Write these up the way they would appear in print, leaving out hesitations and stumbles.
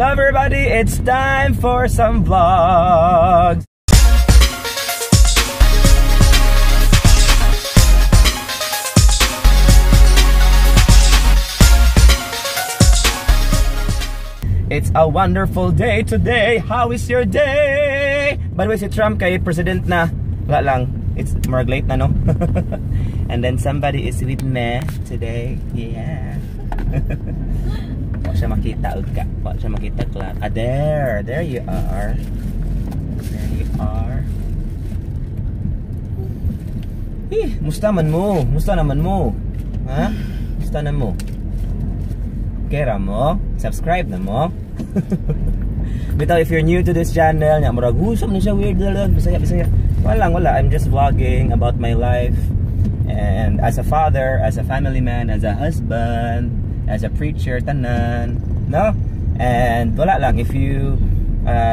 Hello everybody, it's time for some vlogs. It's a wonderful day today. How is your day? By the way, si Trump kay president na. Wala lang. It's more late na, no? And then somebody is with me today. Yeah. Wala siya makita, Udka. Wala siya makita, Clark. Ah, there. There you are. There you are. Musta man mo? Musta naman mo? Ha? Musta na mo? Kera mo? Subscribe na mo? Bitaw, if you're new to this channel, nya murag usam na siya weird lang, bisaya. Wala. I'm just vlogging about my life and as a father, as a family man, as a husband, as a preacher, tanan, no? And wala lang, if you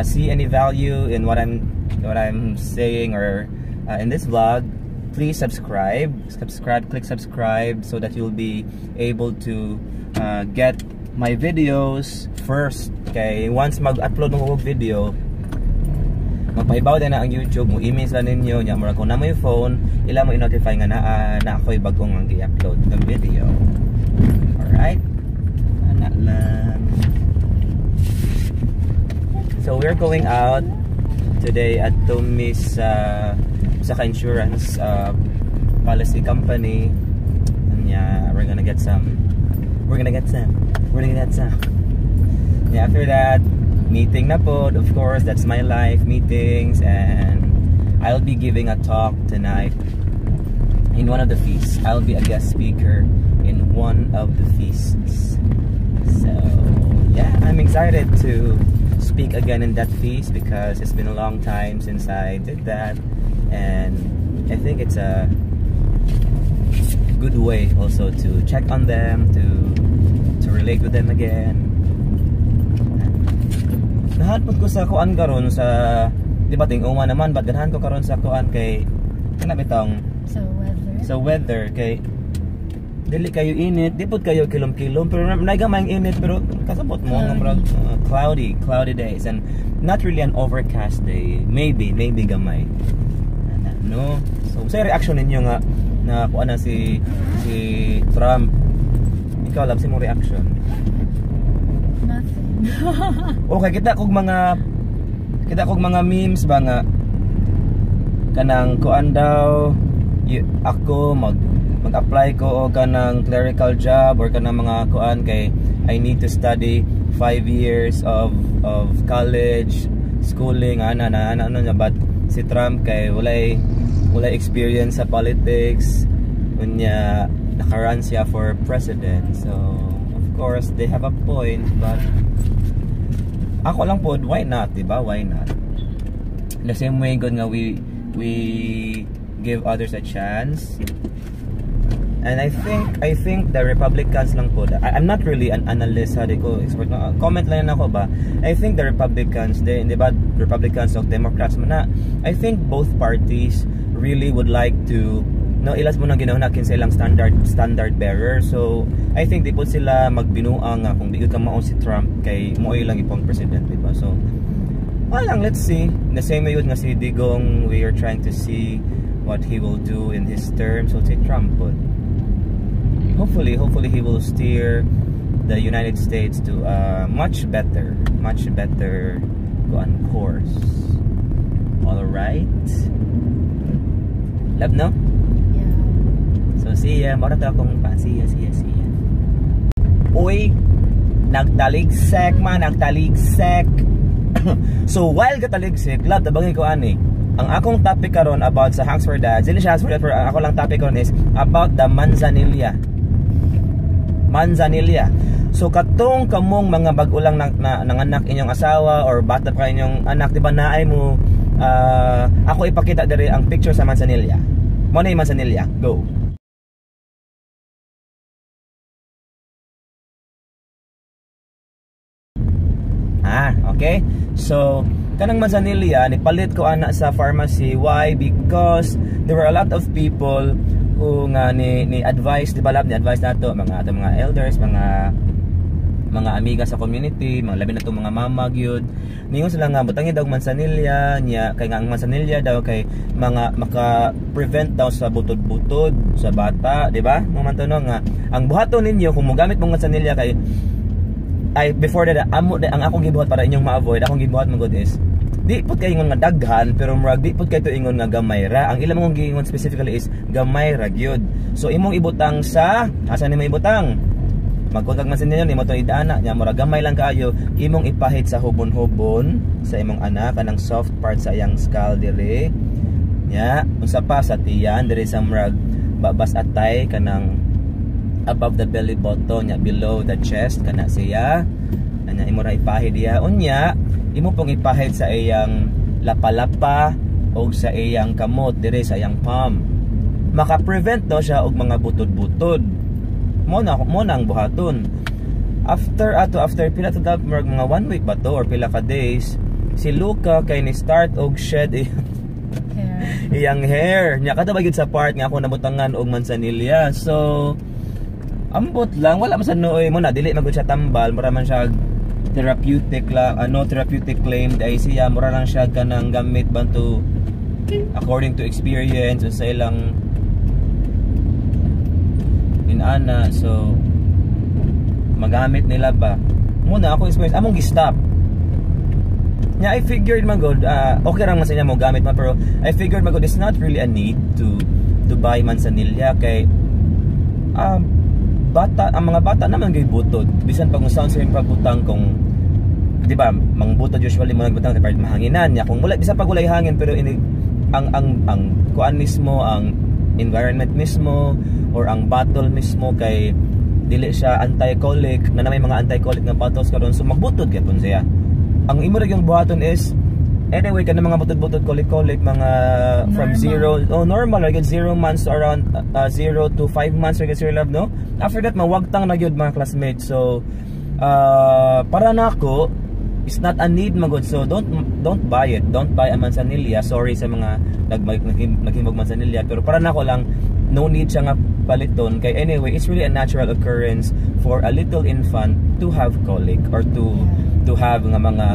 see any value in what I'm saying or in this vlog, please subscribe, click subscribe so that you'll be able to get my videos first. Okay, once mag-upload ng video, magpaibaw din na ang YouTube mo, email lang ninyo nya mura kung na mo yung phone, ila mo i-notify nga na ako'y bagong ang i-upload ng video. Alright? Anak lang. So we're going out today at Tommy's Saka Insurance policy company, and yeah, we're gonna get some. Yeah, after that, meeting na po, of course, that's my life, meetings, and I'll be giving a talk tonight in one of the feasts. I'll be a guest speaker in one of the feasts. So yeah, I'm excited to speak again in that feast because it's been a long time since I did that, and I think it's a good way also to check on them, to relate with them again. Nahanpot ko sa kuan karon sa, di ba ting-uma naman, but ganahan ko karon sa kuan kay kana bitong sa weather kay dili kayo init, di pud kayo kilom-kilom, pero naigamay ang init, pero kasabot mo ng cloudy days and not really an overcast day, maybe gamay. No, so sa reaction ninyo nga na kuan na si Trump, ikaw lang si mo reaction. Nothing. Okay, kita kog mga memes ba nga kanang kuan daw ako mag-apply ko o kanang clerical job or kanang mga kuan kay I need to study 5 years of college schooling ano but si Trump kay walay experience sa politics, unya nakaran siya for president, so of course they have a point, but ako lang po, why not, diba? Why not? The same way good nga we give others a chance, and I think the Republicans lang po, I'm not really an analyst, expert na comment lang ako ba, I think the Republicans, diba, Republicans o Democrats man na, I think both parties really would like to, no, ilas mo nang ginahunakin sa ilang standard bearer, so I think di po sila magbinuang kung di ka mao si Trump kay mo ilang ipong president, diba? So walang, let's see. The same way nga si Digong, we are trying to see what he will do in his term, so si Trump po, hopefully he will steer the United States to a much better course. All right. Love, no? Yeah. So siya, mara ta akong pa, siya. Uy, nagtaligsek. So while kataligsek, love, tabangin ko ani. Ang akong topic karon about sa Hanks for Dads, dili siya Hanks for Dads, pero ako lang topic karon is about the Manzanilla. So katong kamong mga bag-ulang nanganak inyong asawa or bata pa inyong anak, di ba naay mo ako ipakita diri ang picture sa Manzanilla. Mo na yung Manzanilla. Go. Okay. So kanang Manzanilla nipalit ko ana sa pharmacy. Why? Because there were a lot of people who nga ni advice, di ba, lab ni advice nato mga elders, mga mga amiga sa community, mga labi na itong mga mama gyud. Ningon sila nga butangin daw mansanilya niya, kay nga ang mansanilya daw kay mga maka-prevent daw sa butod-butod sa bata, di ba? Mga mantanong nga ang buhaton ninyo kung mogamit mong mansanilya kay ay before that ang akong gibuhat para inyong ma-avoid, akong gibuhat mo god is di pud kay ingon nga daghan pero murag di pud kay to ingon nga gamay ra. Ang ilang mong giingon specifically is gamay ra gyud. So imong ibutang sa asa nimo ibutang? Magkutag man ninyo nimo to idana nya mura gamay lang kaayo, imong ipahit sa hubon-hubon sa imong anak kanang soft part sa iyang skull dire nya unsa pa sa tiyan dire sa murag babas atay kanang above the belly button nya below the chest kana siya anya imo ra ipahid diha unya imo pong ipahid sa iyang lapalapa o sa iyang kamot dire sa iyang palm. Maka-prevent daw siya og mga butod-butod. Mo na ang buhaton. After pila to mga 1 week ba to or pila ka days, si Luca kay ni start og shed iyang hair. Nya kada bagid sa part nga ako nabutangan og mansanilya. So ambot lang wala man sa nooy mo na dili magud siya tambal, mura man siya therapeutic lang, therapeutic claim ay siya mura lang siya kanang gamit banto according to experience sa ilang inana. So magamit nila ba muna ako experience among gi-stop nya. I figured man god okay lang man sa inyo mo gamit man, pero I figured man god it's not really a need to buy mansanilya kay bata, ang mga bata naman gay butod bisan pag sound sa pagbutang kung di ba mangbutod usually mo nagbutang sa part mahanginan nya kung mula bisan pag walay hangin, pero ang kuan mismo, ang environment mismo or ang bottle mismo kay dili siya anti-colic na may mga anti-colic na bottles karon, so magbutod gyapon siya. Ang imo ra yung buhaton is anyway kana mga butod-butod colic mga from normal like 0 months to around 0 to 5 months like your love no. After that mawagtang na gyud mga classmates. So para nako it's not a need magod, so don't buy it. Don't buy a mansanilya. Sorry sa mga naghimog mansanilya, pero para nako lang no need siya nga paliton kay anyway it's really a natural occurrence for a little infant to have colic or to have nga mga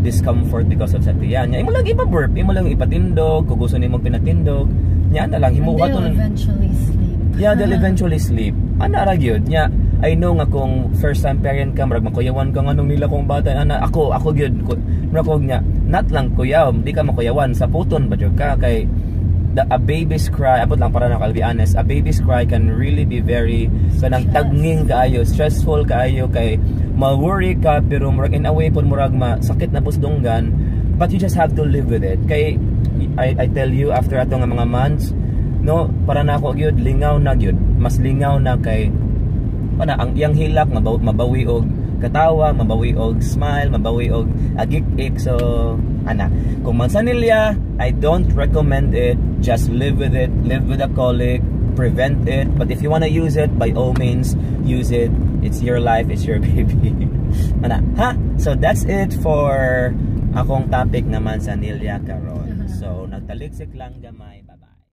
discomfort because of sa tiyan nya. Imo lang ipa-burp, imo lang ipatindog kung gusto nimo pinatindog nya na lang himuhat they'll eventually sleep. Yeah, they'll eventually sleep. Ana ra gyud nya. I know nga kung first time parent ka murag makuyawan ka nganong nila kung bata ana ako gyud murag og nya not lang kuyaw di ka makuyawan sa puton ba jud ka kay a baby's cry, abot lang para na I'll be honest, a baby's cry can really be very kanang tagnging kaayo, stressful kaayo kay ma-worry ka pero murag in a way pud murag masakit na pusdonggan, but you just have to live with it. Kay I tell you after ato nga mga months no, para na ako gyud lingaw na gyud, mas lingaw na kay ana ang iyang hilak mabawi og katawa, mabawi og smile, mabawi og agik-ik. So ana kung mansanilya I don't recommend it. Just live with it, live with a colic, prevent it. But if you want to use it, by all means use it. It's your life, it's your baby. Ana, ha? So that's it for akong topic naman sa Nilya karon. So nagtaliksik lang gamay.